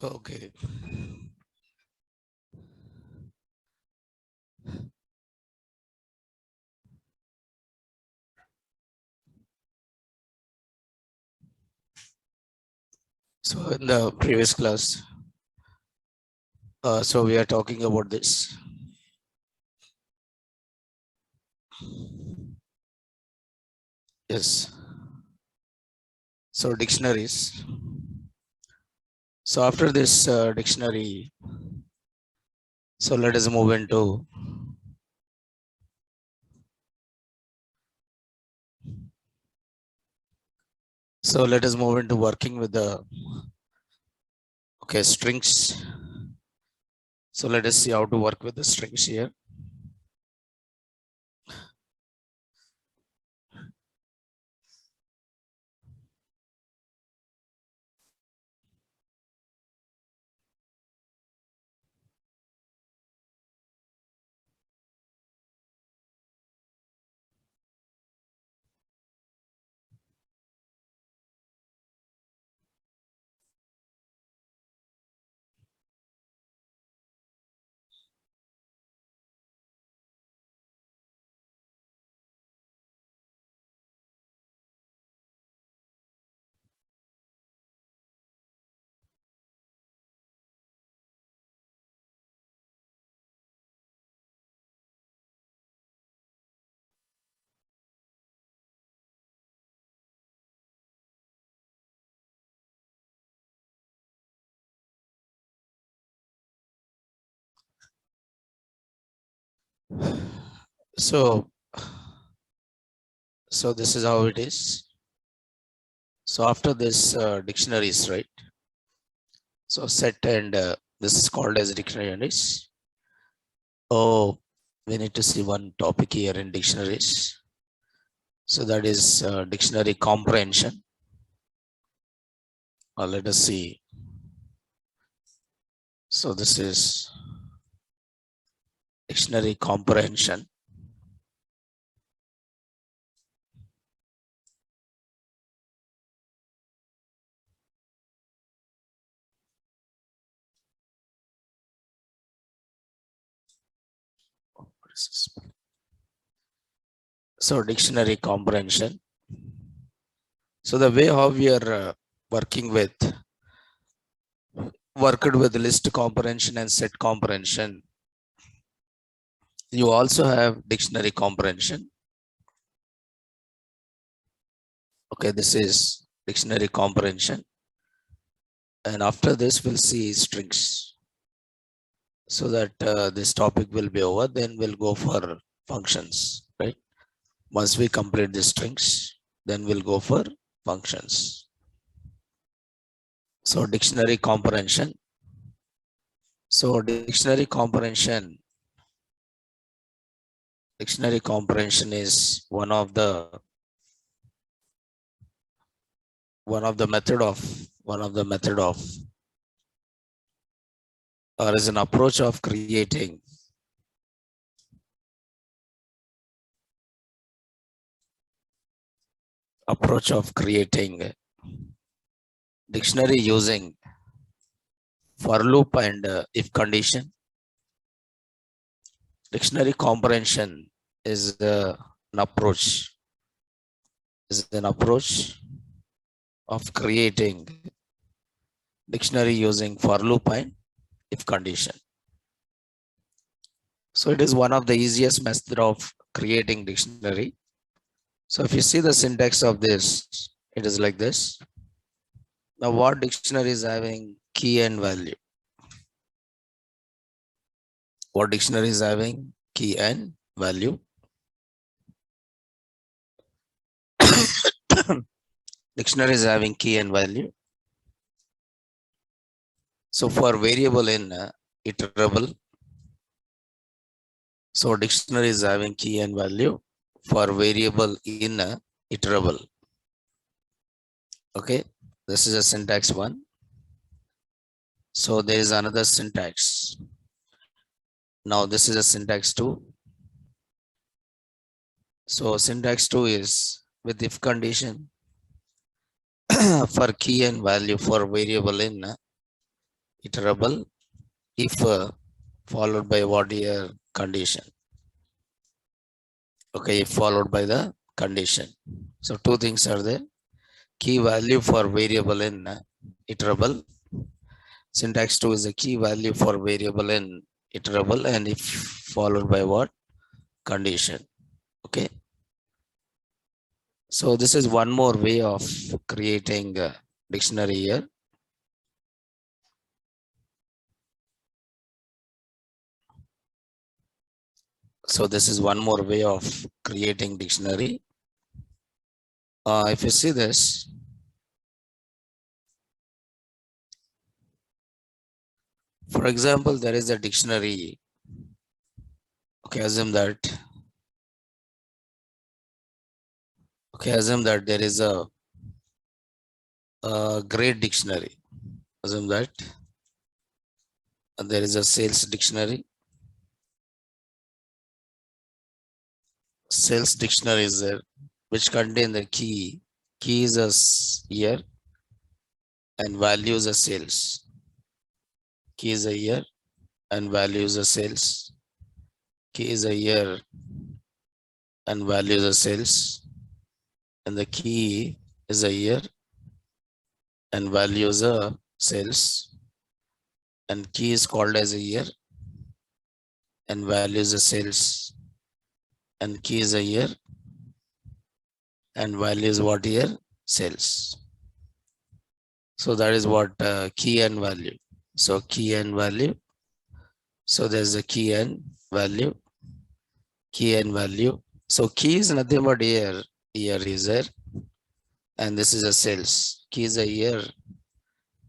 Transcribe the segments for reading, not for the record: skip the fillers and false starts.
Okay. So in the previous class, so we are talking about this. Yes. So dictionaries. So after this dictionary, so let us move into working with the strings. So let us see how to work with the strings here. So this is how it is. So after this dictionaries, right? So set and this is called as dictionaries. Oh, we need to see one topic here in dictionaries. So that is dictionary comprehension. Let us see. So this is dictionary comprehension. So dictionary comprehension. So the way how we are worked with list comprehension and set comprehension. You also have dictionary comprehension. Okay, this is dictionary comprehension. And after this, we'll see strings. So that this topic will be over, then we'll go for functions, right? Once we complete the strings, then we'll go for functions. So dictionary comprehension. So dictionary comprehension is one of the method of or is an approach of creating dictionary using for loop and if condition. Dictionary comprehension is an approach of creating dictionary using for loop and if condition. So it is one of the easiest method of creating dictionary. So if you see the syntax of this, it is like this. Now what dictionary is having key and value? What dictionary is having key and value? Dictionary is having key and value. So for variable in iterable, so dictionary is having key and value for variable in iterable. Okay, this is a syntax one. So there is another syntax. Now this is a syntax two. So syntax two is with if condition for key and value for variable in iterable if followed by what here condition. Okay, if followed by the condition. So two things are there. Key value for variable in iterable. Syntax 2 is a key value for variable in iterable, and if followed by what condition. Okay, so this is one more way of creating a dictionary here. So this is one more way of creating dictionary. If you see this, for example, there is a dictionary. Okay, assume that there is a great dictionary. Assume that there is a sales dictionary. Sales dictionary is there, which contain the key. Key is a year and values a sales. Key is a year and values a sales. Key is a year and values a sales. And the key is a year and values a sales. And key is called as a year and values a sales. And key is a year and values what year? Sales. So that is what key and value. So key and value. So there's a key and value. Key and value. So key is nothing but year. Year is there. And this is a sales. Key is a year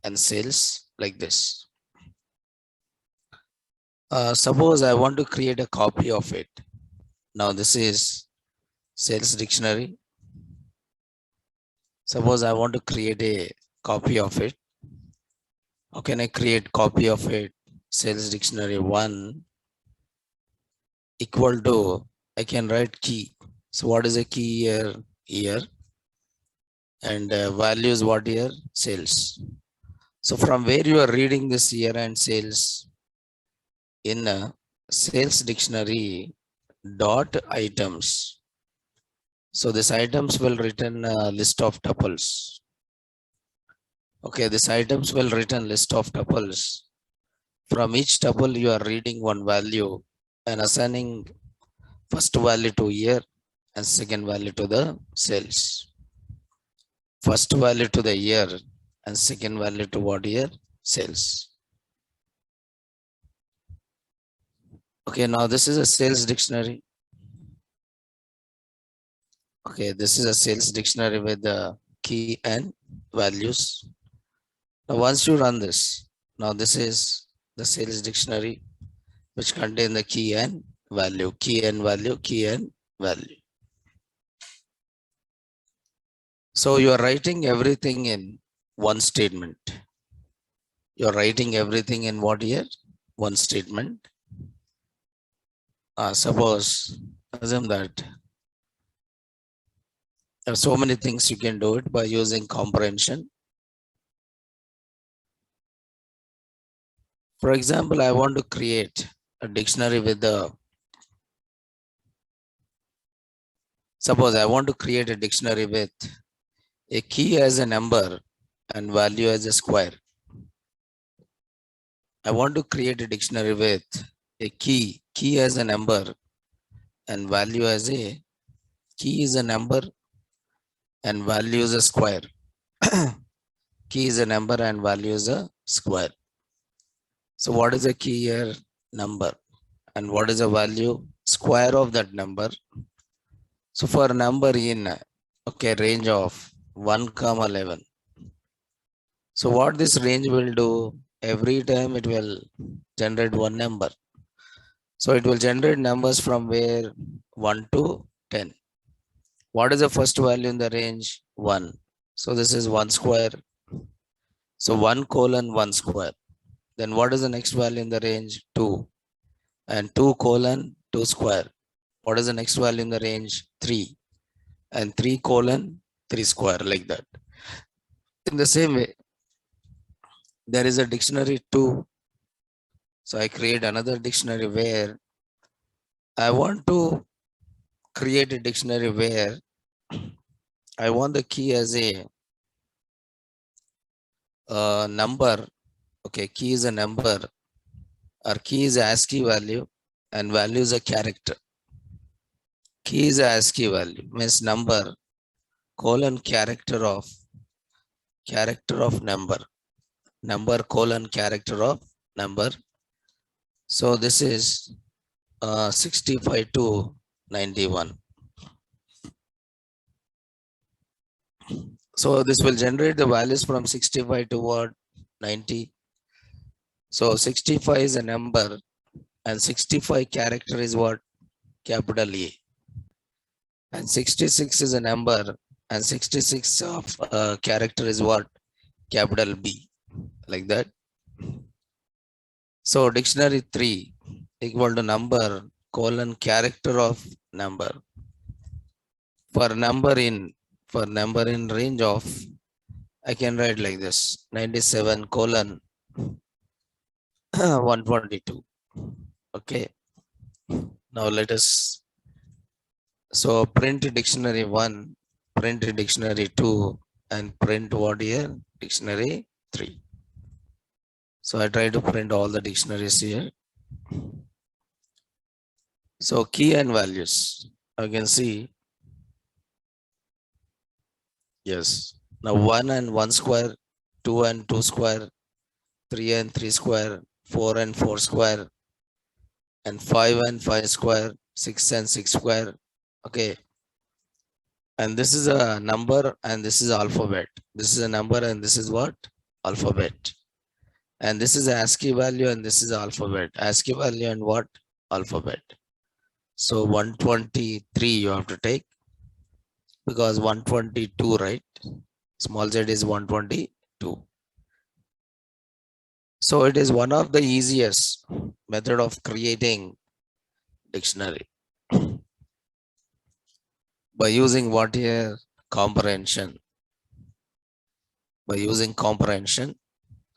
and sales like this. Suppose I want to create a copy of it. Now this is sales dictionary. Suppose I want to create a copy of it. How can I create copy of it? Sales dictionary 1 equal to, I can write key. So what is a key here? Year. And values what here? Sales. So from where you are reading this year and sales, in a sales dictionary dot items. So this items will return a list of tuples. Okay, this items will return list of tuples. From each tuple you are reading one value and assigning first value to year and second value to the sales. First value to the year and second value to what year? Sales. Okay, now this is a sales dictionary. Okay, this is a sales dictionary with the key and values. Now once you run this, now this is the sales dictionary which contain the key and value, key and value, key and value. So you are writing everything in one statement. You are writing everything in what here? One statement. Suppose, assume that there are so many things you can do it by using comprehension. For example, I want to create a dictionary with the, suppose I want to create a dictionary with a key as a number and value as a square. I want to create a dictionary with a key as a number and value as a, key is a number and value is a square. Key is a number and value is a square. So what is a key here? Number. And what is a value? Square of that number. So for a number in, okay, range of 1, 11. So what this range will do? Every time it will generate one number. So it will generate numbers from where? 1 to 10. What is the first value in the range? 1. So this is 1 square. So 1 colon 1 square. Then what is the next value in the range? 2. And 2 colon 2 square. What is the next value in the range? 3. And 3 colon 3 square, like that. In the same way, there is a dictionary too. So I create another dictionary where I want to create a dictionary where I want the key as a number. Okay, key is a number, or key is a ASCII value, and value is a character. Key is a ASCII value, means number colon character of number. Number colon character of number. So this is 65 to 91. So this will generate the values from 65 to what? 90. So 65 is a number and 65 character is what? Capital E. And 66 is a number and 66 of character is what? Capital B. Like that. So dictionary 3 equal to number colon character of number. For number in range of, I can write like this, 97 colon 122. Okay. Now let us, so print dictionary 1, print dictionary 2, and print what here? Dictionary 3. So I try to print all the dictionaries here. So key and values, you can see. Yes. Now 1 and 1 square, 2 and 2 square, 3 and 3 square, 4 and 4 square, and 5 and 5 square, 6 and 6 square. Okay. And this is a number and this is alphabet. This is a number and this is what? Alphabet. And this is ASCII value and this is alphabet. ASCII value and what? Alphabet. So 123 you have to take, because 122, right? Small z is 122. So it is one of the easiest method of creating dictionary by using what here? Comprehension. By using comprehension,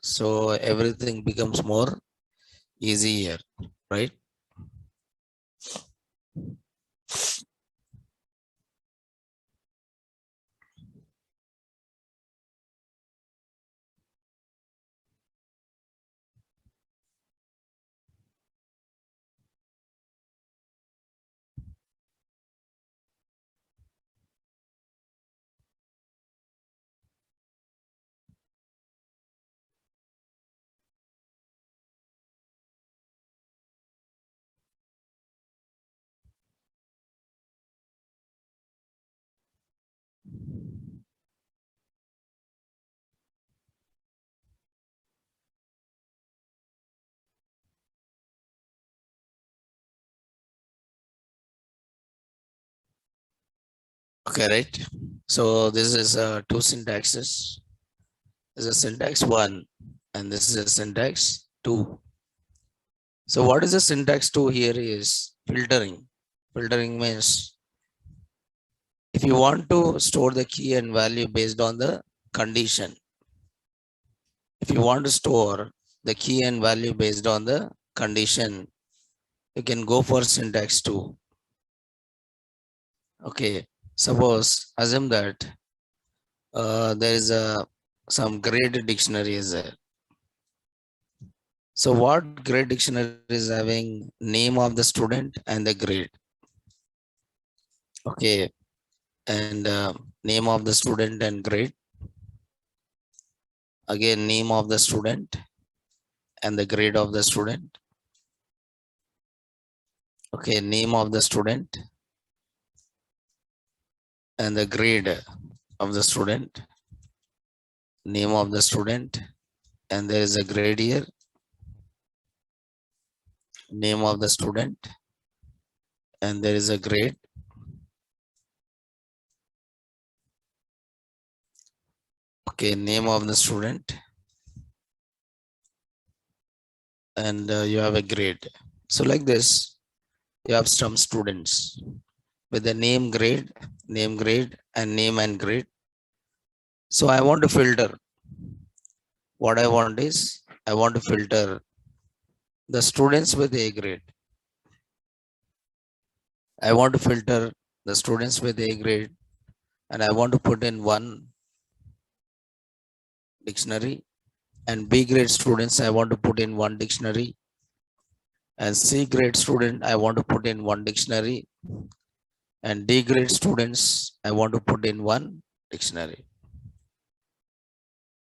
so everything becomes more easier, right? Okay, right? So this is two syntaxes. This is a syntax 1 and this is a syntax 2. So what is the syntax 2 here is filtering. Filtering means if you want to store the key and value based on the condition. If you want to store the key and value based on the condition, you can go for syntax 2. Okay, suppose assume that there is some grade dictionary is there. So what grade dictionary is having name of the student and the grade? Okay, and name of the student and grade. Again, name of the student and the grade of the student. Okay, name of the student and the grade of the student. Name of the student, and there is a grade here. Name of the student, and there is a grade. Okay, name of the student, and you have a grade. So like this, you have some students with the name, grade, and name and grade. So I want to filter. What I want is, I want to filter the students with A grade. I want to filter the students with A grade, and I want to put in one dictionary, and B grade students I want to put in one dictionary, and C grade student I want to put in one dictionary, and D grade students I want to put in one dictionary.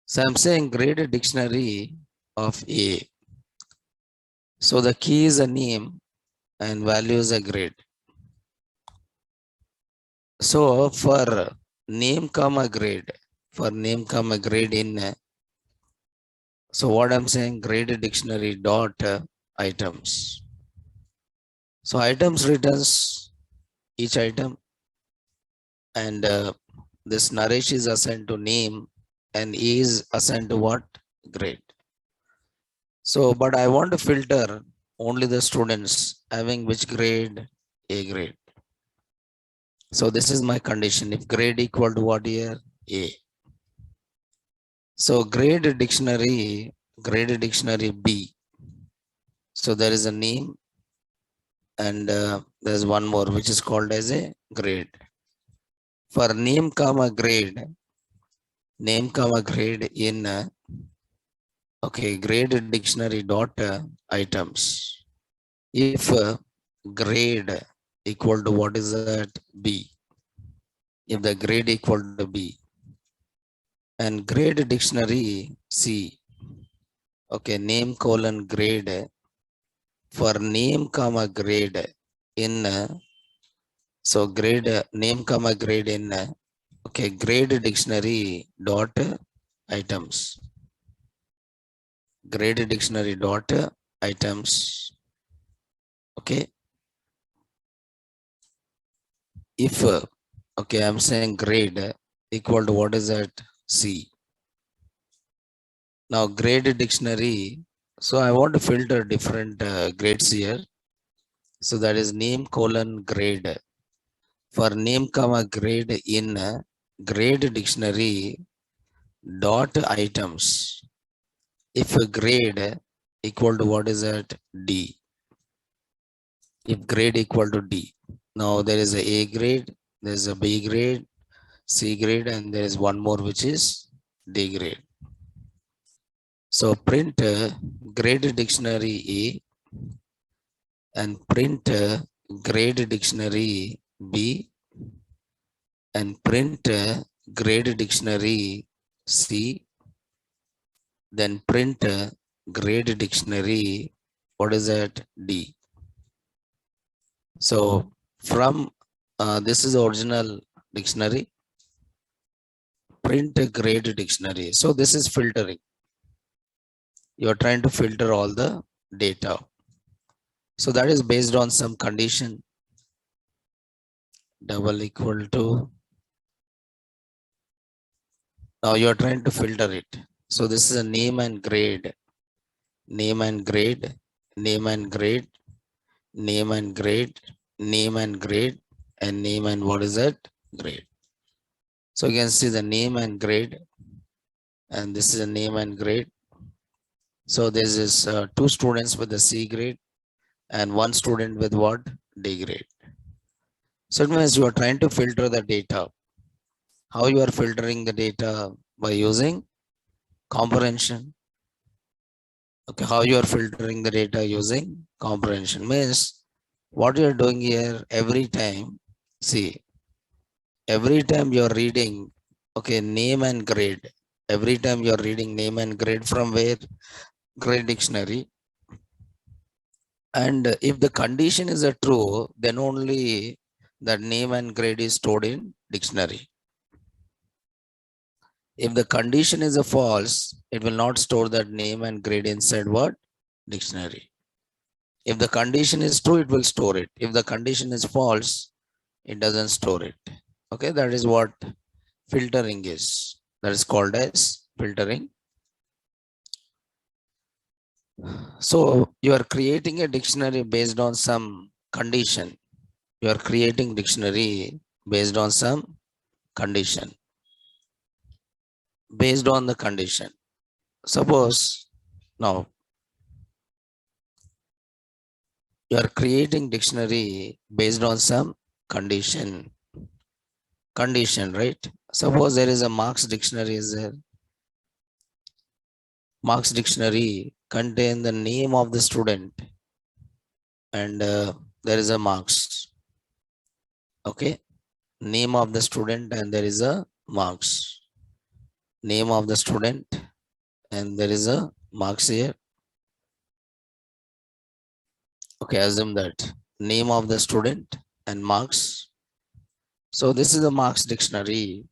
So I'm saying grade dictionary of A. So the key is a name and value is a grade. So for name comma grade, in so what I'm saying, grade dictionary dot items. So items returns each item, and this Naresh is assigned to name and E is assigned to what? Grade. So, but I want to filter only the students having which grade? A grade. So this is my condition. If grade equal to what here? A. So grade dictionary B. So there is a name, and there's one more which is called as a grade. For name comma grade in okay, grade dictionary dot items. If grade equal to what is that? B. If the grade equal to B, and grade dictionary C. Okay, name colon grade for name comma grade in so grade name comma grade in okay, grade dictionary dot items. Grade dictionary dot items. Okay, if okay, I'm saying grade equal to what is that? C. Now grade dictionary, so I want to filter different grades here. So that is name colon grade. For name comma grade in grade dictionary dot items. If a grade equal to what is that? D. If grade equal to D. Now there is a grade, there is a B grade, C grade, and there is one more which is D grade. So print grade dictionary A and print grade dictionary B and print grade dictionary C, then print grade dictionary, what is that? D. So from this is the original dictionary, print a grade dictionary. So this is filtering. You are trying to filter all the data. So that is based on some condition double equal to. Now you are trying to filter it. So this is a name and grade, name and grade, name and grade, name and grade, name and grade, and name and what is that? Grade. So you can see the name and grade, and this is a name and grade. So this is two students with the C grade and one student with what? D grade. So it means you are trying to filter the data. How you are filtering the data? By using comprehension. Okay, how you are filtering the data using comprehension means what you are doing here every time. See, every time you are reading, okay, name and grade. Every time you are reading name and grade from where? Grade dictionary. And if the condition is a true, then only that name and grade is stored in dictionary. If the condition is a false, it will not store that name and grade inside what? Dictionary. If the condition is true, it will store it. If the condition is false, it doesn't store it. Okay, that is what filtering is. That is called as filtering. So you are creating a dictionary based on some condition. You are creating dictionary based on some condition. Based on the condition. Suppose now you are creating dictionary based on some condition, right? Suppose there is a Marx dictionary is there. Marx dictionary contain the name of the student and there is a Marx. Okay. Name of the student and there is a Marx. Name of the student and there is a Marx here. Okay, assume that name of the student and Marx. So this is the Marx dictionary.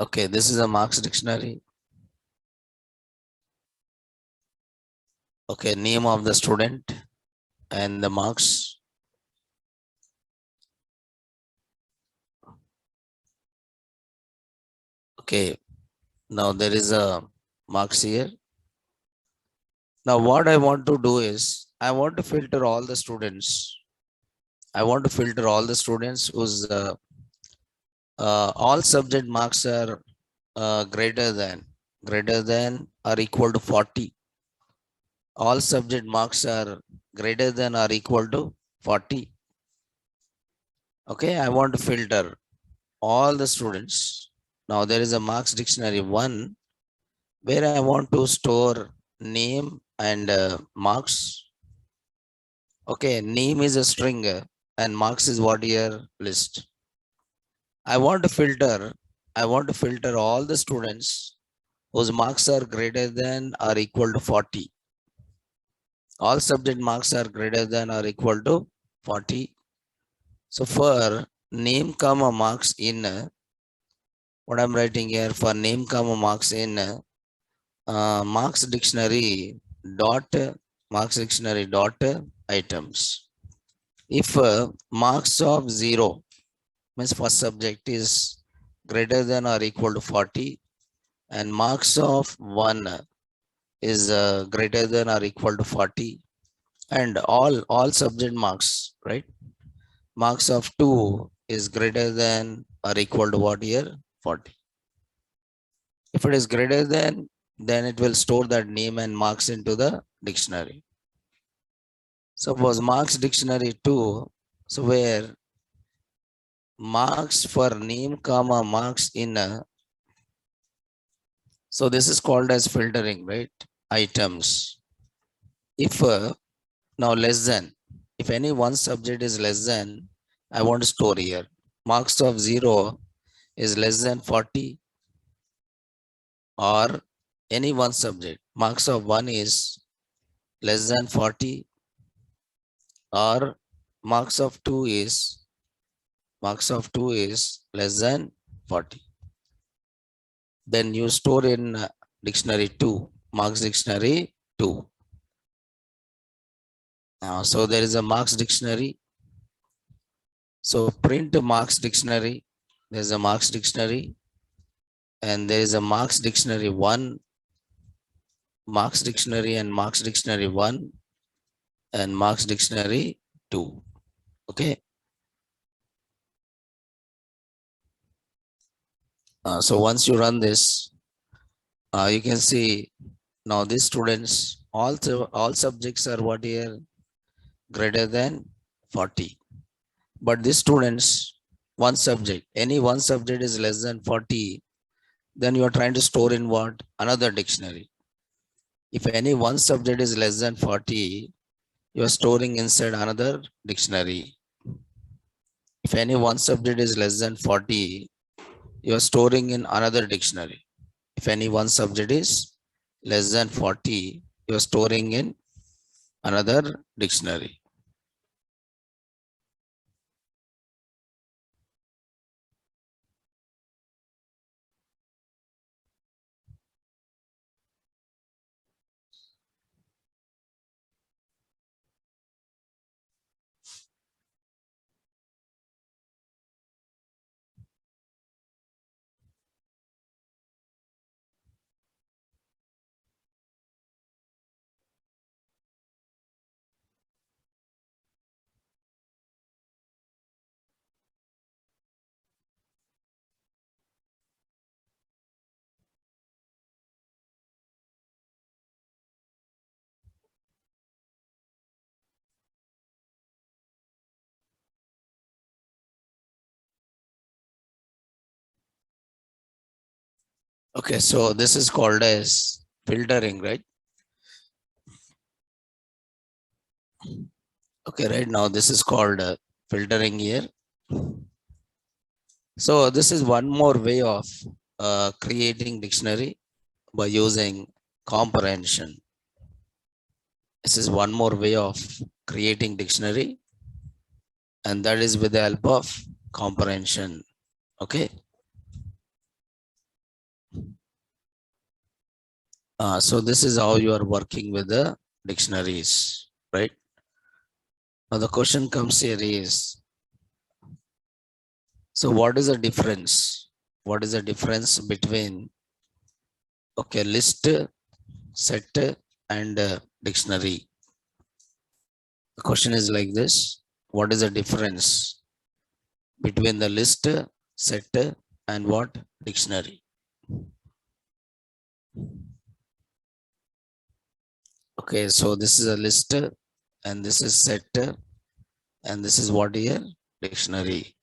Okay, this is a Marx dictionary. Okay, name of the student and the Marx. Okay, now there is a Marx here. Now what I want to do is I want to filter all the students. I want to filter all the students whose all subject marks are greater than or equal to 40. All subject marks are greater than or equal to 40. Okay, I want to filter all the students. Now there is a Marx dictionary 1 where I want to store name and marks. Okay, name is a string and marks is what here list. I want to filter all the students whose marks are greater than or equal to 40. All subject marks are greater than or equal to 40. So for name comma marks in what I'm writing here for name comma marks in marks dictionary dot items. If marks of 0 means first subject is greater than or equal to 40 and marks of 1 is greater than or equal to 40 and all subject marks, right? Marks of 2 is greater than or equal to what here 40. If it is greater than, then it will store that name and marks into the dictionary. Suppose marks dictionary 2, so where marks for name comma marks in so this is called as filtering, right? Items. If now less than, if any one subject is less than, I want to store here. Marks of 0 is less than 40 or any one subject. Marks of 1 is less than 40 or marks of 2 is less than 40. Then you store in dictionary 2, marks dictionary 2. So there is a marks dictionary. So print marks dictionary. There's a marks dictionary and there is a marks dictionary 1, marks dictionary and marks dictionary 1 and marks dictionary 2. Okay. So once you run this, you can see now these students, all subjects are what here greater than 40. But these students, one subject, any one subject is less than 40, then you are trying to store in what? Another dictionary. If any one subject is less than 40, you are storing inside another dictionary. If any one subject is less than 40, you are storing in another dictionary. If any one subject is less than 40, you are storing in another dictionary. Okay, so this is called as filtering, right? Okay, right now this is called filtering here. So this is one more way of creating dictionary by using comprehension. This is one more way of creating dictionary, and that is with the help of comprehension. Okay. So this is how you are working with the dictionaries, right? Now the question comes here is, so what is the difference? What is the difference between, okay, list, set, and dictionary? The question is like this: what is the difference between the list, set, and what dictionary? Okay, so this is a list, and this is set, and this is what here? Dictionary.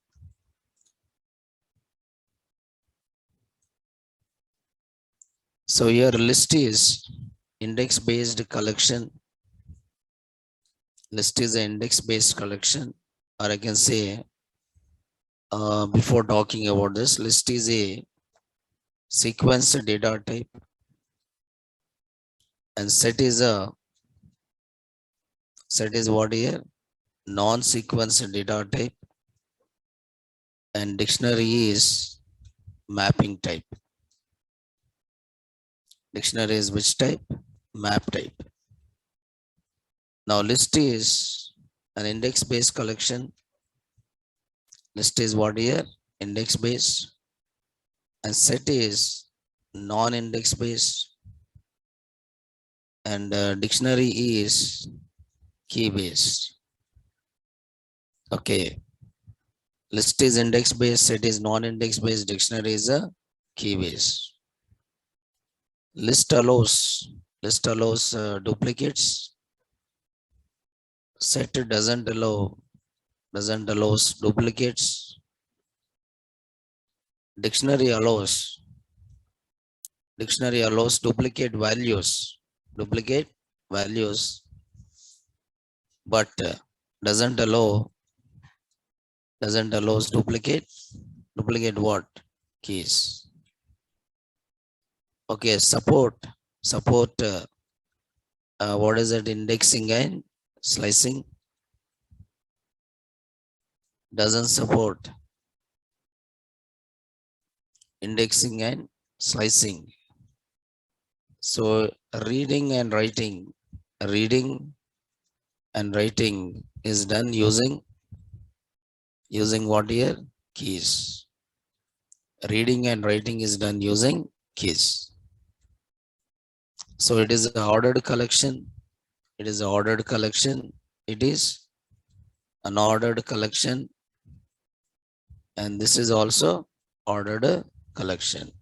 So here list is index-based collection. List is an index-based collection, or I can say, before talking about this, list is a sequence data type, and set is what here? Non-sequence data type, and dictionary is mapping type. Dictionary is which type? Map type. Now list is an index-based collection. List is what here? Index-based, and set is non-index based, and dictionary is key based. Okay, list is index based, set is non-index based, dictionary is a key based. List allows duplicates. Set doesn't allows duplicates. Dictionary allows duplicate values, but doesn't allows duplicate what? Keys. Okay, support what is it? Indexing and slicing. Doesn't support indexing and slicing. So reading and writing is done using what here? Keys. Reading and writing is done using keys. So it is an ordered collection. It is an ordered collection. It is an ordered collection, and this is also ordered collection.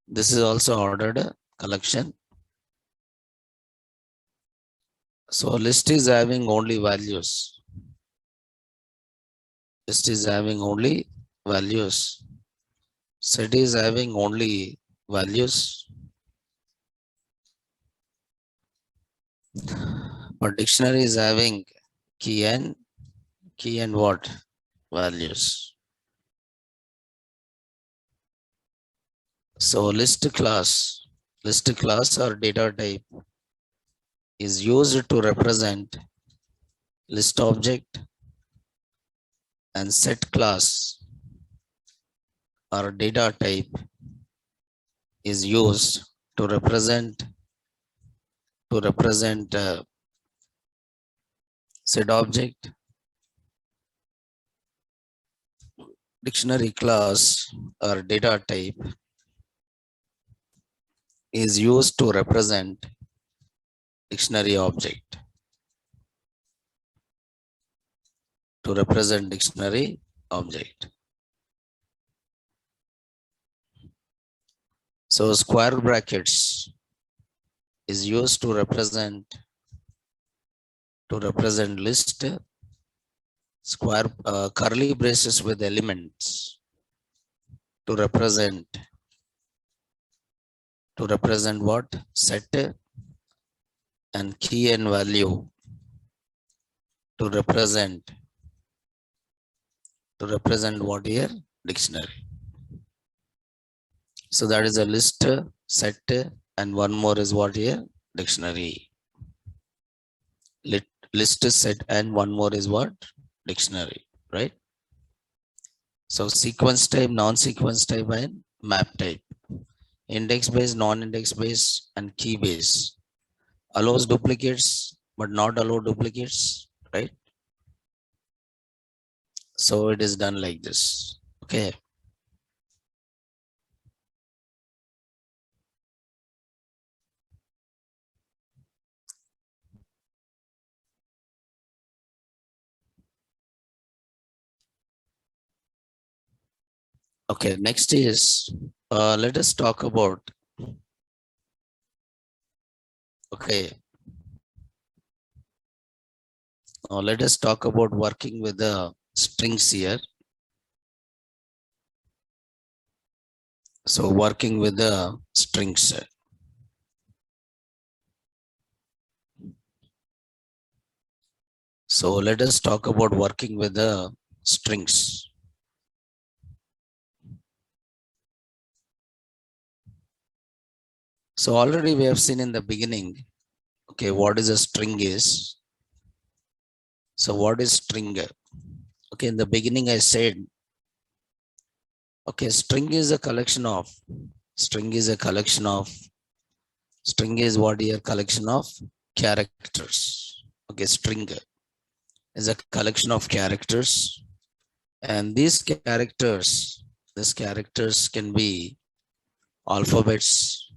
This is also ordered collection. So list is having only values. List is having only values. Set is having only values. But dictionary is having key and what? Values. So list class or data type is used to represent list object, and set class or data type is used to represent set object. Dictionary class or data type is used to represent dictionary object. To represent dictionary object. So square brackets is used to represent list. Square curly braces with elements to represent what? Set and key and value to represent what here? Dictionary. So that is a list, set, and one more is what here? Dictionary. List, set, and one more is what? Dictionary, right? So sequence type, non-sequence type, and map type. Index based, non-index based, and key based. Allows duplicates, but not allow duplicates, right? So it is done like this. Okay. Okay, next is let us talk about, okay, let us talk about working with the strings here. So working with the strings. So let us talk about working with the strings. So already we have seen in the beginning, okay, what is a string is. So what is string? Okay, in the beginning I said, okay, string is a collection of, string is what here? Collection of characters. Okay, string is a collection of characters, and these characters can be alphabets.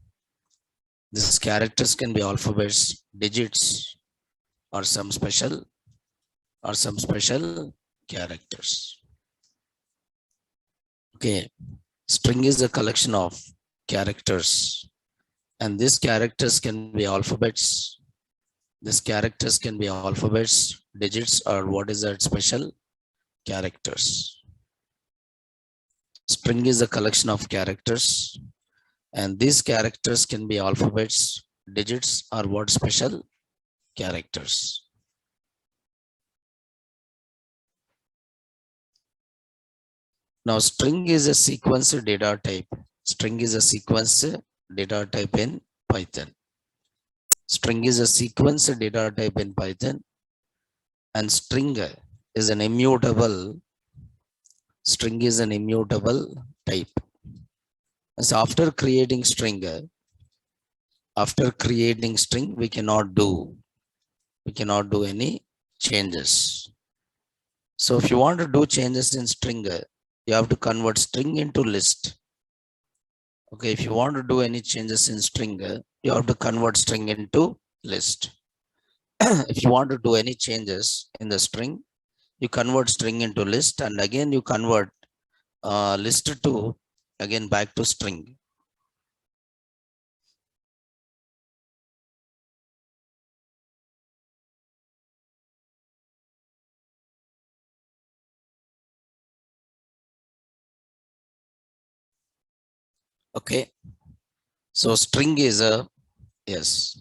These characters can be alphabets, digits, or some special characters. Okay, string is a collection of characters, and these characters can be alphabets. These characters can be alphabets, digits, or what is that? Special characters. String is a collection of characters, and these characters can be alphabets, digits, or what? Special characters. Now, string is a sequence data type. String is a sequence data type in Python. String is a sequence data type in Python, and string is an immutable. String is an immutable type. So after creating string, we cannot do any changes. So if you want to do changes in string, you have to convert string into list. Okay, if you want to do any changes in string, you have to convert string into list. If you want to do any changes in the string, you convert string into list, and again you convert list to again back to string. Okay, so string is a, yes.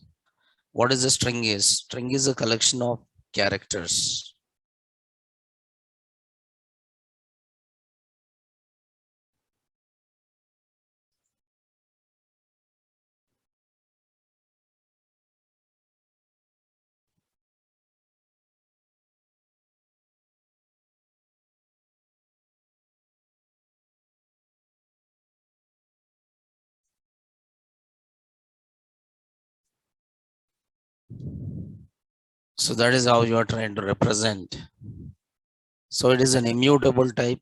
What is a string is? String is a collection of characters. So that is how you are trying to represent. So it is an immutable type,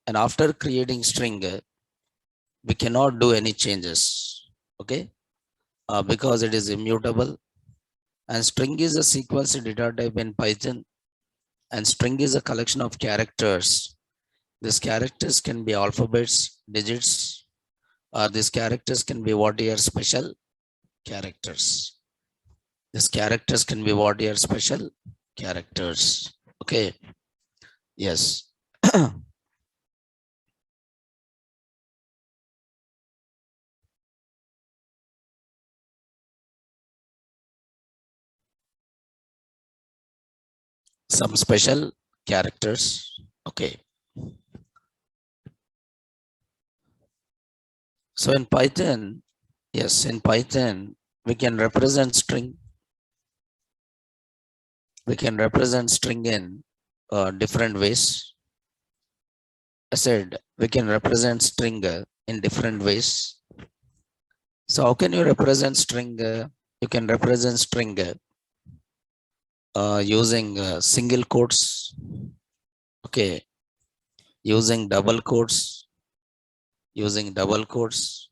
and after creating string, we cannot do any changes. Okay, because it is immutable, and string is a sequence data type in Python, and string is a collection of characters. These characters can be alphabets, digits, or these characters can be what are special characters. These characters can be what are special characters. Okay. Yes. some special characters. Okay. So in Python, yes, in Python, we can represent string. We can represent string in different ways. I said we can represent string in different ways. So how can you represent string? You can represent string using single quotes. Okay, using double quotes, using double quotes,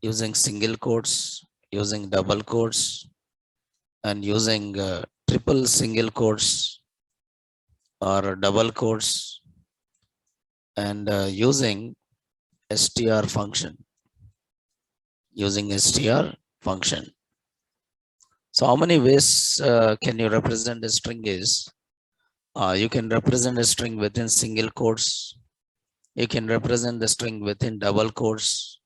using single quotes, using double quotes, and using triple single quotes or double quotes, and using str function, using str function. So how many ways can you represent a string is? You can represent a string within single quotes. You can represent the string within double quotes.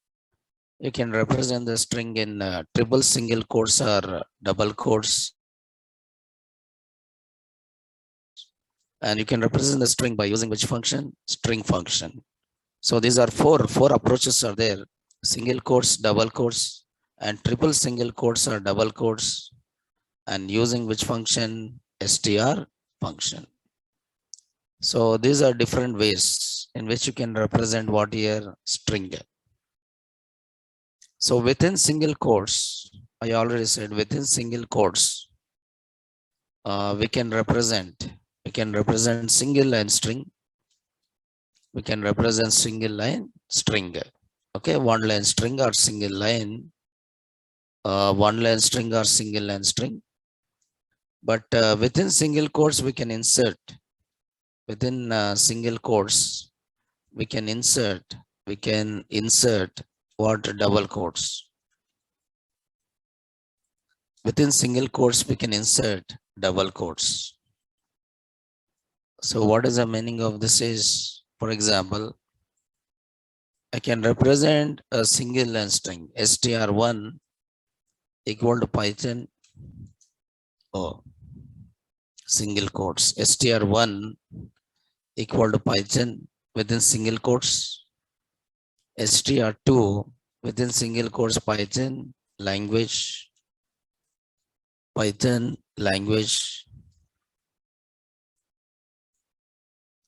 You can represent the string in triple single quotes or double quotes. And you can represent the string by using which function? String function. So these are four approaches are there. Single quotes, double quotes, and triple single quotes or double quotes, and using which function? str function. So these are different ways in which you can represent what here? String. So within single quotes, I already said within single quotes, we can represent single line string. We can represent single line string. Okay, one line string or single line, one line string or single line string. But within single quotes, we can insert within single quotes, we can insert what? Double quotes. Within single quotes, we can insert double quotes. So what is the meaning of this is, for example, I can represent a single line string str1 equal to Python, oh, single quotes str1 equal to Python within single quotes, str2 within single quotes Python language,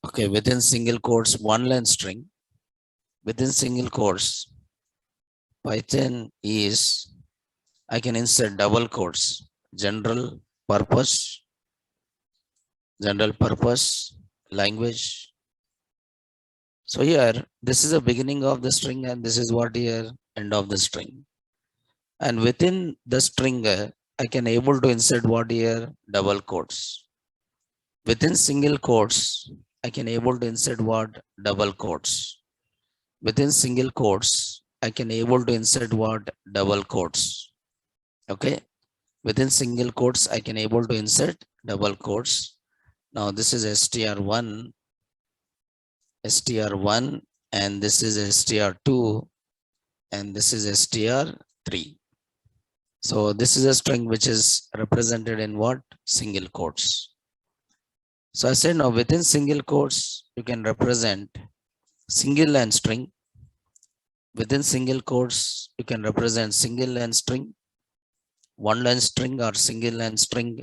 okay, within single quotes one line string, within single quotes Python is, I can insert double quotes, general purpose language. So here, this is the beginning of the string, and this is what here end of the string. And within the string, I can able to insert what here? Double quotes. Within single quotes, I can able to insert what? Double quotes. Within single quotes, I can able to insert what? Double quotes. Okay. Within single quotes, I can able to insert double quotes. Now this is str1, and this is str2, and this is str3. So this is a string which is represented in what? Single quotes. So I said now within single quotes, you can represent single line string. Within single quotes, you can represent single line string, one line string or single line string.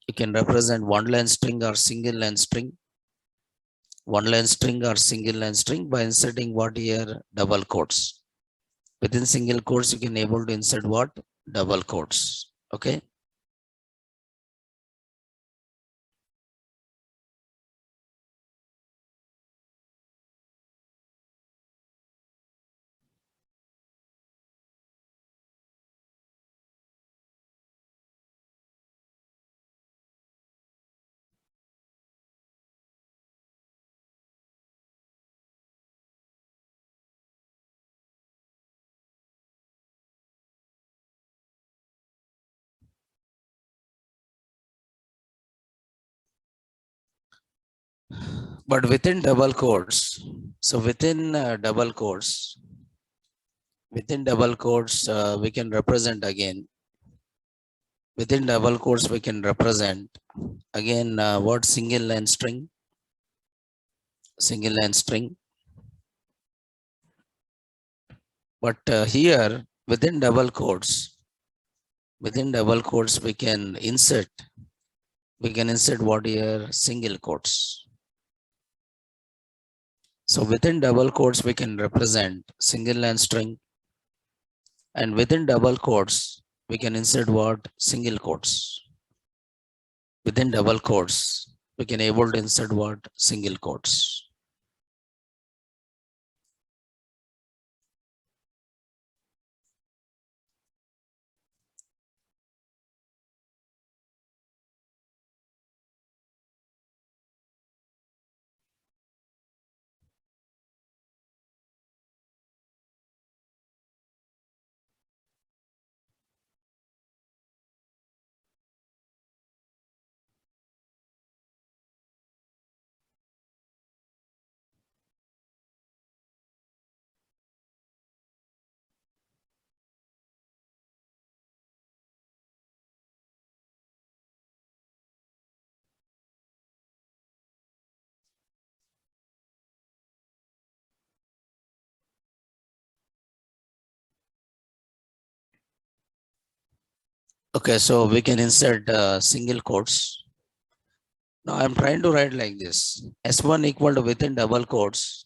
You can represent one line string or single line string, one line string or single line string by inserting what here? Double quotes. Within single quotes, you can able to insert what? Double quotes. Okay. But within double quotes, so within double quotes, we can represent again Within double quotes, we can represent again what single line string, single line string. But here within double quotes, we can insert what here single quotes. So within double quotes, we can represent single line string, and within double quotes, we can insert what single quotes. Within double quotes, we can able to insert what single quotes. Okay, so we can insert single quotes. Now I'm trying to write like this: S1 equal to within double quotes.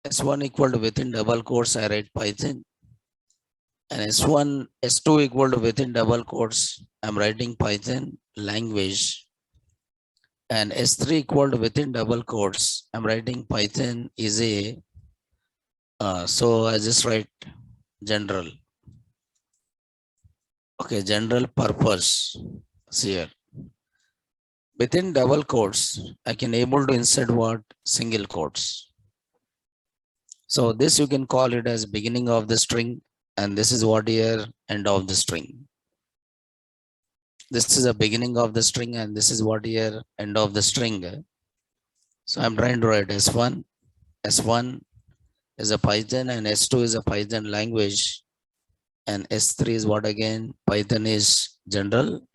S1 equal to within double quotes, I write Python. And S1, S2 equal to within double quotes, I'm writing Python language. And S3 equal to within double quotes, I'm writing Python is a, so I just write general. Okay, general purpose here. Within double quotes, I can able to insert what single quotes. So this you can call it as beginning of the string, and this is what here end of the string. This is a beginning of the string, and this is what here end of the string. So I'm trying to write S1. S1 is a Python, and S2 is a Python language, and S3 is what again? Python is general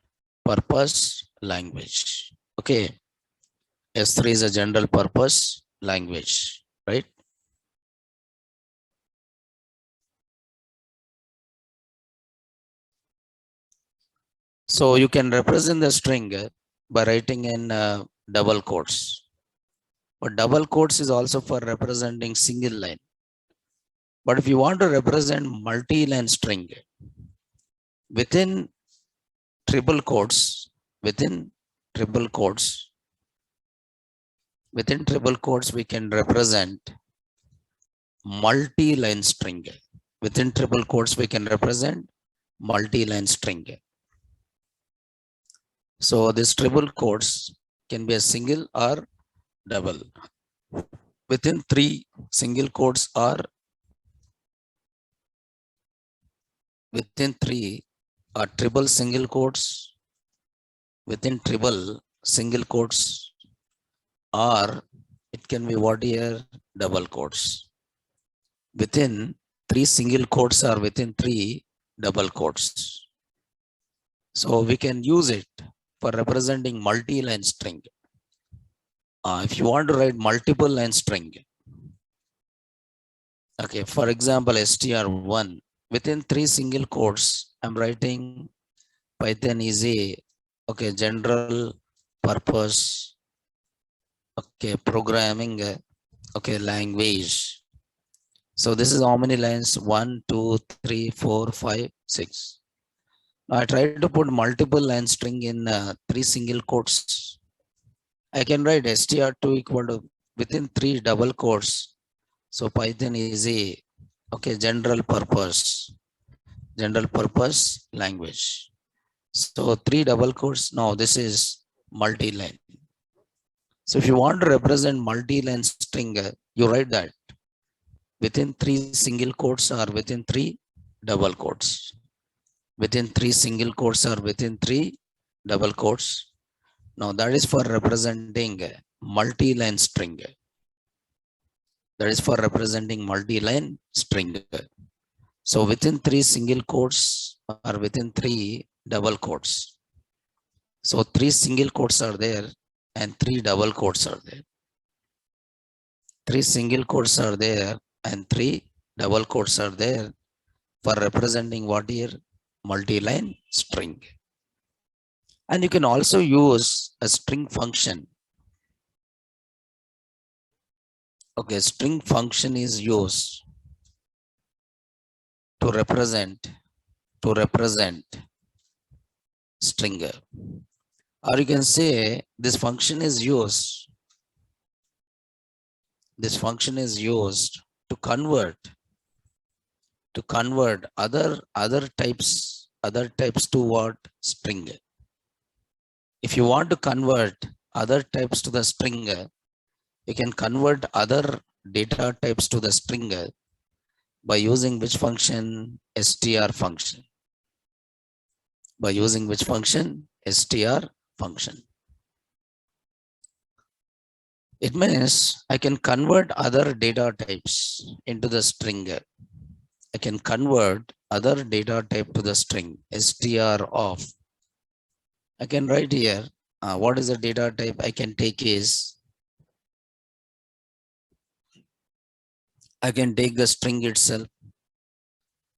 purpose language. Okay. S3 is a general purpose language, right? So you can represent the string by writing in double quotes. But double quotes is also for representing single line. But if you want to represent multi-line string within triple quotes, within triple quotes, we can represent multi-line string. Within triple quotes, we can represent multi-line string. So this triple quotes can be a single or double. Within three single quotes or within three are triple single quotes, within triple single quotes, or it can be what here double quotes. Within three single quotes or within three double quotes. So we can use it for representing multi-line string. If you want to write multiple line string, okay, for example, str1 within three single quotes, I'm writing Python is a okay general purpose okay programming okay language. So this is how many lines? 1, 2, 3, 4, 5, 6. I try to put multiple line string in three single quotes. I can write str2 equal to within three double quotes. So Python is a okay general purpose language. So three double quotes. Now this is multi-line. So if you want to represent multi-line string, you write that within three single quotes or within three double quotes. Within three single quotes or within three double quotes. Now that is for representing multi-line string. That is for representing multi-line string. So within three single quotes or within three double quotes. So 3 single quotes are there and 3 double quotes are there. 3 single quotes are there and 3 double quotes are there for representing what here? Multi-line string. And you can also use a string function. Okay, string function is used to represent string. Or you can say this function is used to convert other types to what? String. If you want to convert other types to the string, you can convert other data types to the string by using which function? str function. By using which function? str function. It means I can convert other data types into the string. I can convert other data type to the string str of. I can write here what is the data type I can take is, I can take the string itself.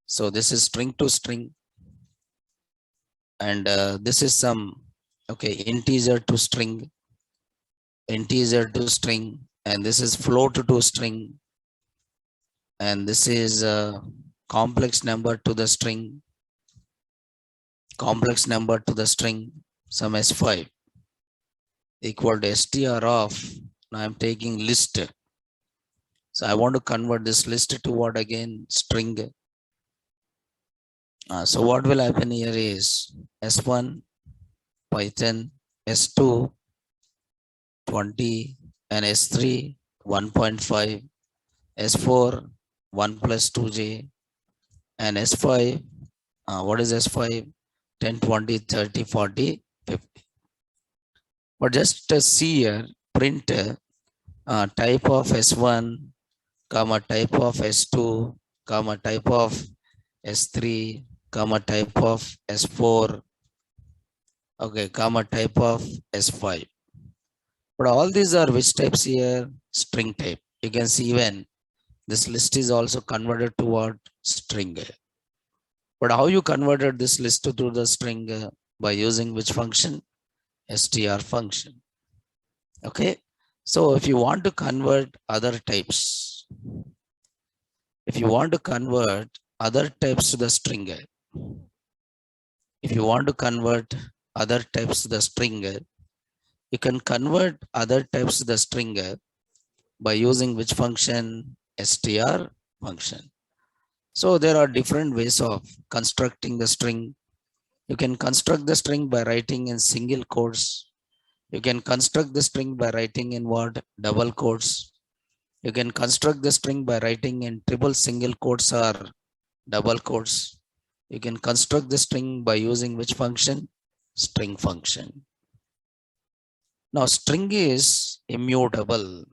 So this is string to string, and this is some integer to string, and this is float to string, and this is a complex number to the string, some s5 equal to str of. Now I'm taking list. So I want to convert this list to what again? String. So what will happen here is s1 Python, s2 20, and s3 1.5, s4 1 plus 2j, and s5 what is s5? 10, 20, 30, 40, 50. But just see here, print type of s1 comma type of s2 comma type of s3 comma type of s4 comma type of s5. But all these are which types here? String type. You can see even this list is also converted to what? String. But how you converted this list to the string? By using which function? str function. Okay. So if you want to convert other types, to the string, you can convert other types to the string by using which function? str function. So there are different ways of constructing the string. You can construct the string by writing in single quotes. You can construct the string by writing in what? Double quotes. You can construct the string by writing in triple single quotes or double quotes. You can construct the string by using which function? String function. Now string is immutable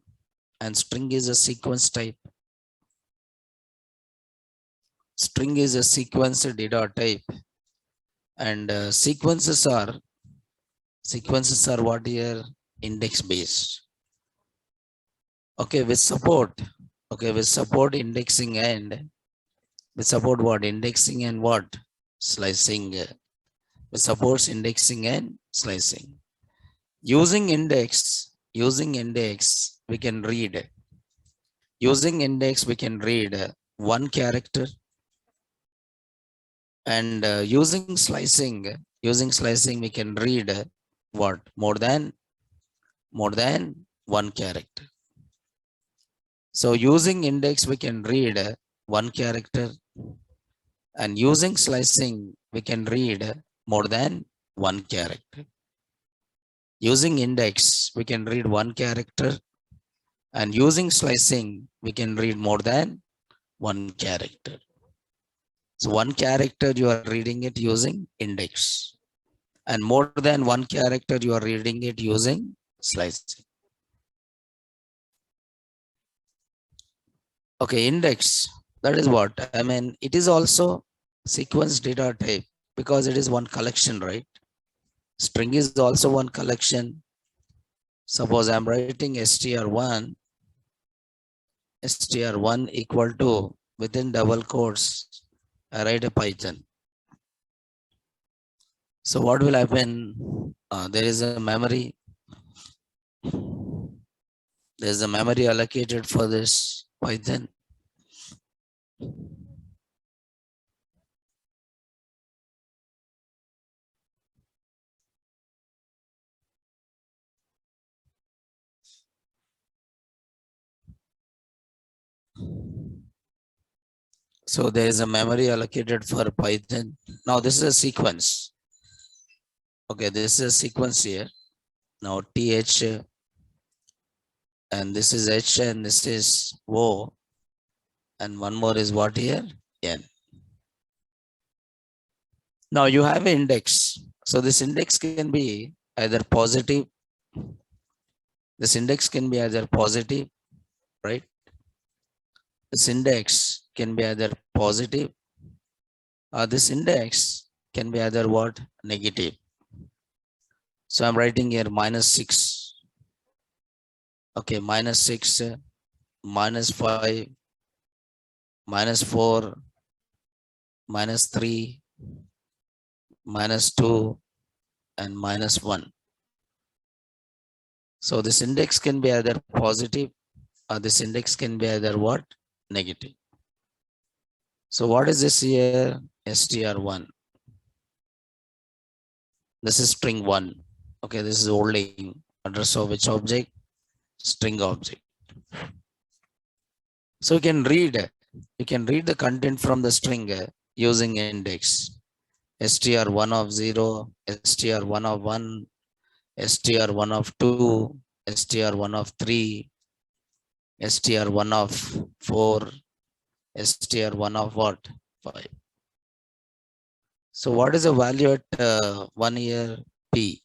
and string is a sequence type. String is a sequence data type, and sequences are what here? Index based. Okay, with support indexing and with support what? Indexing and what? Slicing. With supports indexing and slicing. Using index we can read. Using index we can read one character, and using slicing we can read what? More than one character. So using index we can read one character, and using slicing we can read more than one character. Using index we can read one character, and using slicing we can read more than one character. So one character you are reading it using index, and more than one character you are reading it using slicing. Okay, index, that is what I mean. It is also sequence data type, because it is one collection, right? String is also one collection. Suppose I'm writing str1 equal to, within double quotes, I write a Python. So what will happen? There is a memory. There's a memory allocated for this Python. So there is a memory allocated for Python. Now this is a sequence. Okay, this is a sequence here. Now th, and this is h, and this is o, and one more is what here? N. Now you have an index. So this index can be either positive. This index can be either positive, right? This index can be either positive, or this index can be either what? Negative. So I'm writing here -6. Okay, -6, -5, -4, -3, -2, and -1. So this index can be either positive, or this index can be either what? Negative. So what is this here? str1. This is string 1. Okay, this is holding address of which object? String object. So you can read the content from the string using index. str1 of 0, str1 of 1, str1 of 2, str1 of 3, str1 of 4, str1 of what? 5. So what is the value at 1 year? P.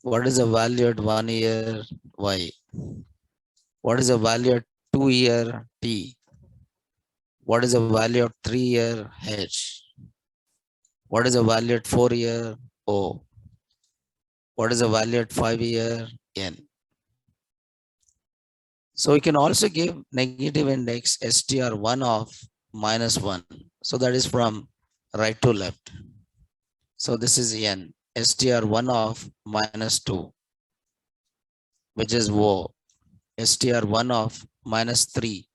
What is the value at 1 year? Y. What is the value at 2 year? T. What is the value at 3 year? H. What is the value at 4 year? O. What is the value at 5 year? N. So we can also give negative index str1 of -1. So that is from right to left. So this is N. str1 of -2, which is O. str1 of -3.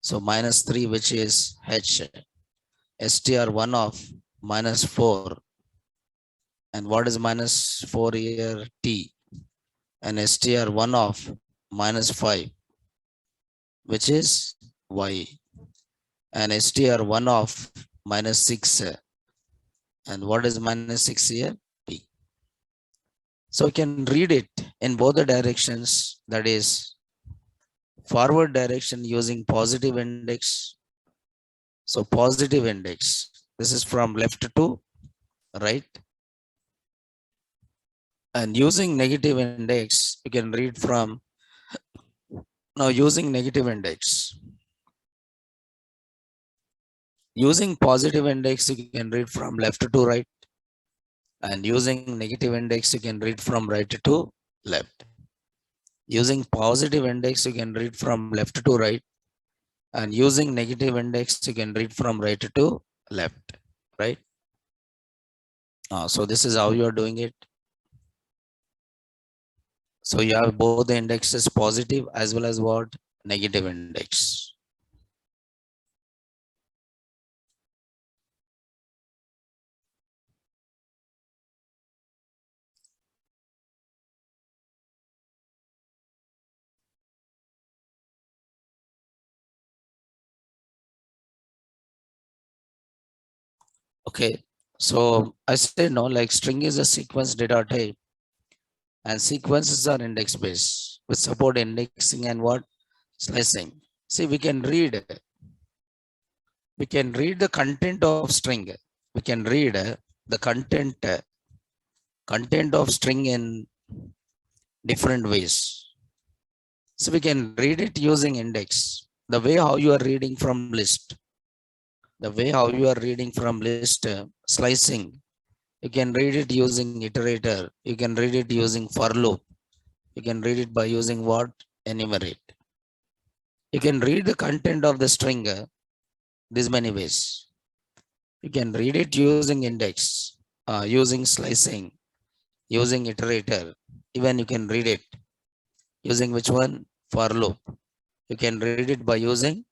So -3, which is H. str1 of -4. And what is -4 here? T. And str1 of -5, which is Y. And str1 of -6. And what is -6 here? P. So you can read it in both the directions, that is forward direction using positive index. So positive index, this is from left to right. And using negative index, you can read from, now using negative index. Using positive index, you can read from left to right. And using negative index, you can read from right to left. Using positive index, you can read from left to right. And using negative index, you can read from right to left, right? So this is how you are doing it. So you have both the indexes, positive as well as what? Negative index. Okay, so I said no, like string is a sequence data type, and sequences are index based, which support indexing and what? Slicing. See, we can read the content of string. We can read the content of string in different ways. So we can read it using index, the way how you are reading from list. The way how you are reading from list, slicing, you can read it using iterator. You can read it using for loop. You can read it by using what? Enumerate. You can read the content of the string these many ways. You can read it using index, using slicing, using iterator. Even you can read it using which one? For loop. You can read it by using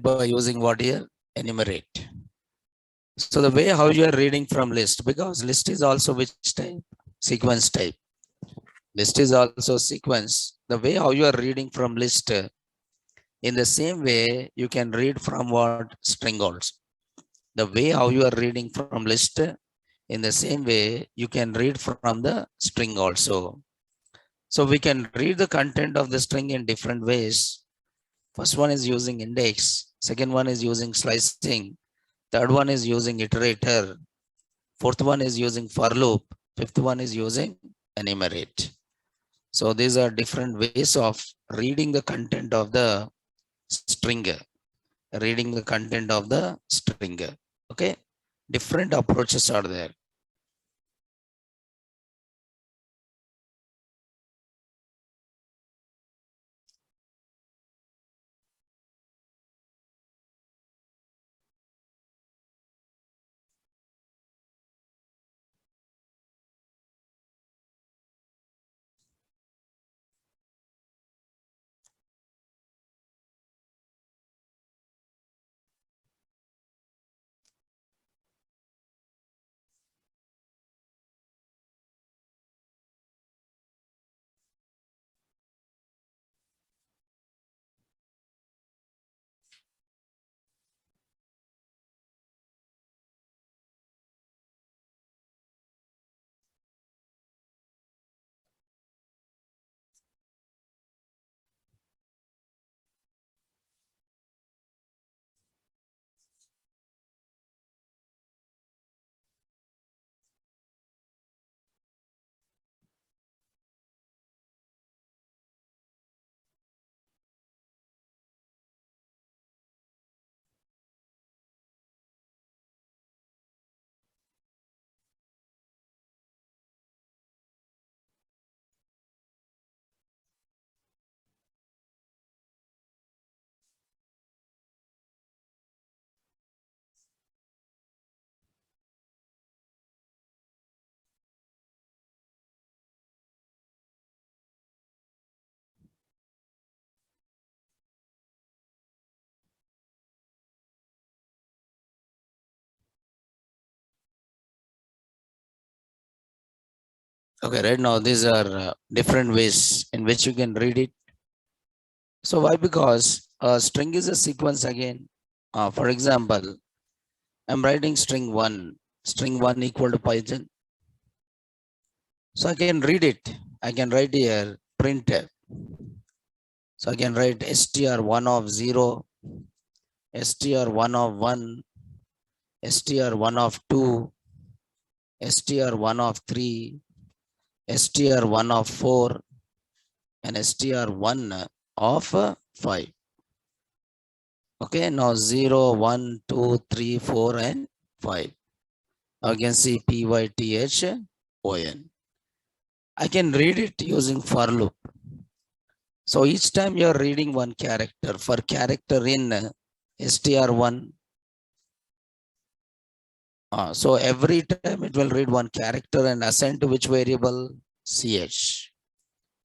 by using what here? Enumerate. So the way how you are reading from list, because list is also which type? Sequence type. List is also sequence. The way how you are reading from list, in the same way you can read from what? String also. The way how you are reading from list, in the same way you can read from the string also. So we can read the content of the string in different ways. First one is using index. Second one is using slicing. Third one is using iterator. Fourth one is using for loop. Fifth one is using enumerate. So these are different ways of reading the content of the string. Reading the content of the string. Okay. Different approaches are there. Okay, right now these are different ways in which you can read it. So why? Because a string is a sequence again. For example, I'm writing string one equal to Python. So I can read it. I can write here printf. So I can write str1 of 0, str1 of 1, str1 of 2, str1 of 3, str1 of 4, and str1 of 5. Okay, now 0, 1, 2, 3, 4, and 5. Now you can see PYTHON. I can read it using for loop. So each time you are reading one character, for character in str1, so every time it will read one character and assign to which variable? CH.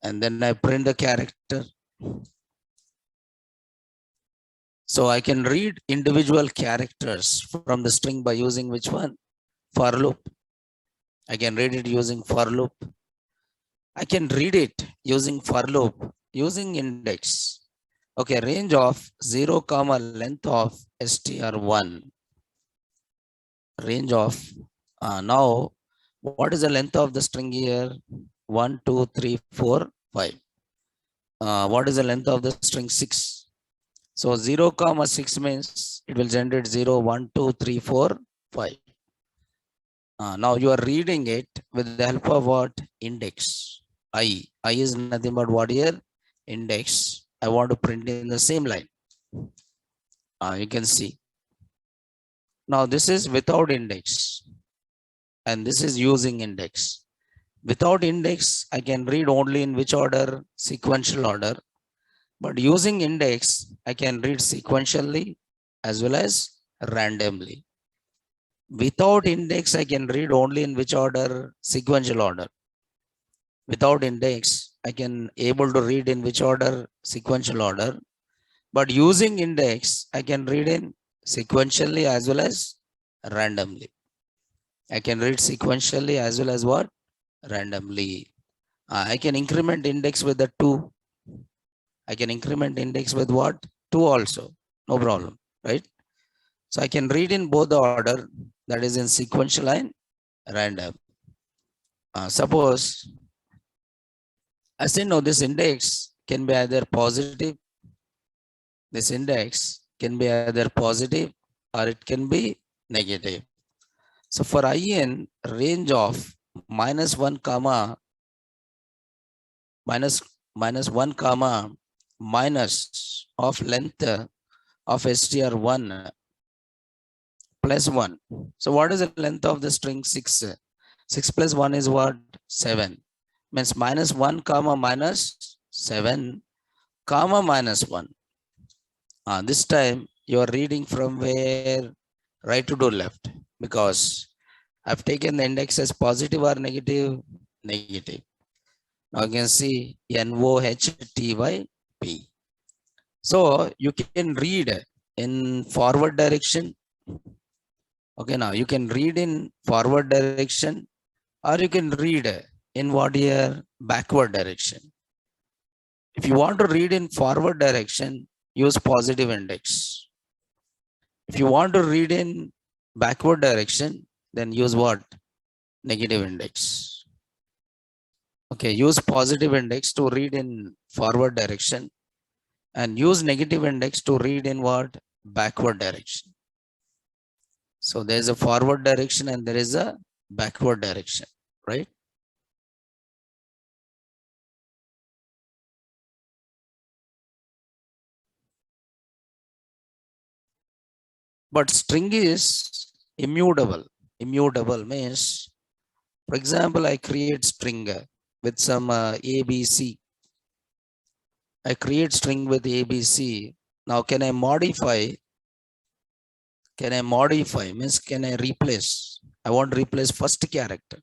And then I print the character. So I can read individual characters from the string by using which one? For loop. I can read it using for loop. I can read it using for loop, using index. Okay, range of 0, comma length of str1. Range of, now what is the length of the string here? 1, 2, 3, 4, 5. What is the length of the string? 6. So 0, comma 6 means it will generate 0, 1, 2, 3, 4, 5. Now you are reading it with the help of what? Index. I is nothing but what here? Index. I want to print in the same line. You can see. Now this is without index and this is using index. Without index, I can read only in which order? Sequential order. But using index, I can read sequentially as well as randomly. Without index, I can read only in which order? Sequential order. Without index, I can able to read in which order? Sequential order. But using index, I can read in sequentially as well as randomly. I can read sequentially as well as what? Randomly. I can increment index with the 2. I can increment index with what? 2 also. No problem, right? So I can read in both the order, that is in sequential and random. Suppose I say no, this index can be either positive. This index can be either positive or it can be negative. So for in range of -1 comma -1 comma minus of length of str1 plus 1. So what is the length of the string? 6. 6 plus 1 is what? 7. Means -1 comma minus 7 comma minus 1. This time you are reading from where? Right to left, because I've taken the index as positive or negative? Negative. Now you can see NOHTYP. So you can read in forward direction. Okay, now you can read in forward direction or you can read in what here? Backward direction. If you want to read in forward direction, use positive index. If you want to read in backward direction, then use what? Negative index. Okay, use positive index to read in forward direction and use negative index to read in what? Backward direction. So there is a forward direction and there is a backward direction, right? But string is immutable. Immutable means, for example, I create string with some ABC. I create string with ABC. Now can I modify? Can I modify? Means can I replace? I want to replace first character.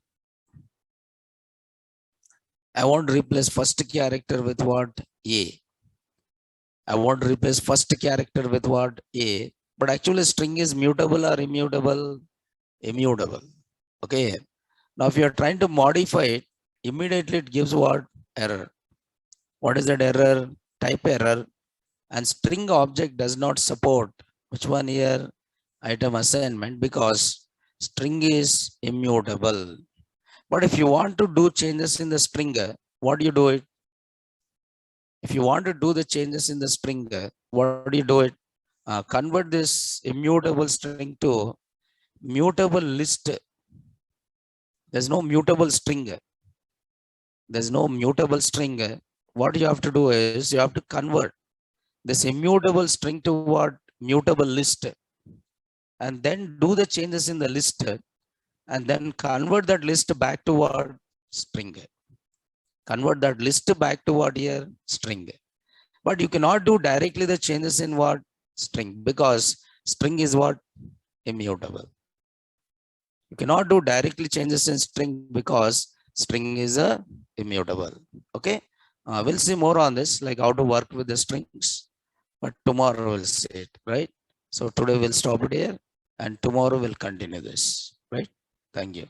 I want to replace first character with what? A. I want to replace first character with what? A. But actually string is mutable or immutable? Immutable. Okay. Now if you are trying to modify it, immediately it gives what? Error. What is that error? Type error. And string object does not support. Which one here? Item assignment, because string is immutable. But if you want to do changes in the string, what do you do it? If you want to do the changes in the string, what do you do it? Convert this immutable string to mutable list. There's no mutable string. There's no mutable string. What you have to do is you have to convert this immutable string to what? Mutable list. And then do the changes in the list and then convert that list back to what? String. Convert that list back to what here? String. But you cannot do directly the changes in what? String, because string is what? Immutable. You cannot do directly changes in string because string is a immutable. Okay. We'll see more on this, like how to work with the strings, but tomorrow we'll see it, right? So today we'll stop it here and tomorrow we'll continue this, right? Thank you.